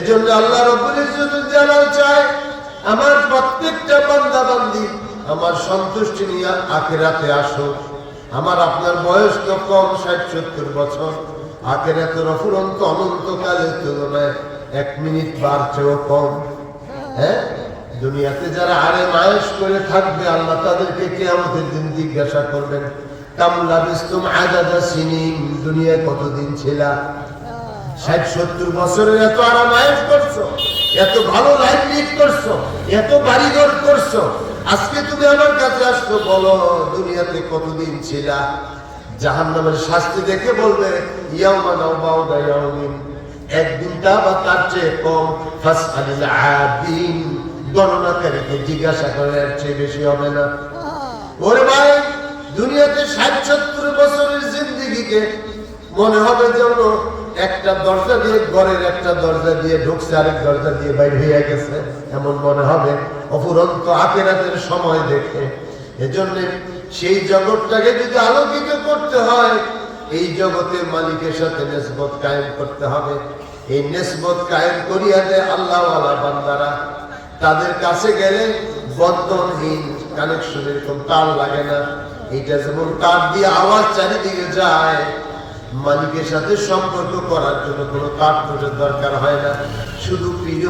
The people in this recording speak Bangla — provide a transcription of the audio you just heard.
এজন্য আল্লাহ রাব্বুল ইজ্জতুল জালাল চায় আমার প্রত্যেকটা বান্দা বান্দি আমার সন্তুষ্টি নিয়ে আখিরাতে আসো। আমার আপনার বয়স তো কম, 60-70 বছর। আখিরাতের অফুরন্ত অনন্তকালের তুলনায় 1 মিনিট বার চেয়েও কম। হ্যাঁ, দুনিয়াতে যারা আরাম আয়েশ করে থাকবে আল্লাহ তাদেরকে কিয়ামতের দিন জিজ্ঞাসা করবেন, কাম লাবিস্তুম আদাদা সিনিন, দুনিয়ায় কতদিন ছিলা? 60-70 বছরের এত আরাম আয়েশ করছো, এত ভালো লাইফ লিড করছো, এত বাড়িঘর করছো, আজকে তুমি আমার কাছে আসছো, বলো দুনিয়াতে কতদিন ছিলা? জাহান্নামের শাস্তি দেখে বলবে ইয়াউমান আও বাউদা ইয়াউমিন, একদিনটা বা তার চেয়ে কম। ফাসআলিল আদিন, গণনাকারীকে জিজ্ঞাসা করে এর চেয়ে বেশি হবে না। ওরে ভাই, দুনিয়াতে 60-70 বছরের জিন্দেগিকে মনে হবে যেন একটা দরজা দিয়ে, ঘরের একটা দরজা দিয়ে ঢুকছে, আরেক দরজা দিয়ে বাইর হয়ে গেছে, এমন মনে হবে অফুরন্ত আখিরাতের সময় দেখে। এজন্য সেই জগৎটাকে যদি আলোকিত করতে হয়, এই জগতের মালিকের সাথে নিসবত কায়েম করতে হবে। এই নিসবত কায়েম করিয়া দেয় আল্লাহওয়ালা বান্দারা। তাদের কাছে গেলে বন্ধনহীন কানেকশনের কোন তার লাগে না। এটা যেমন তার দিয়ে আওয়াজ চারিদিকে যায়, মালিকের সাথে সম্পর্ক করার জন্য কোনো কাঠ দরকার হয় না। শুধু প্রিয়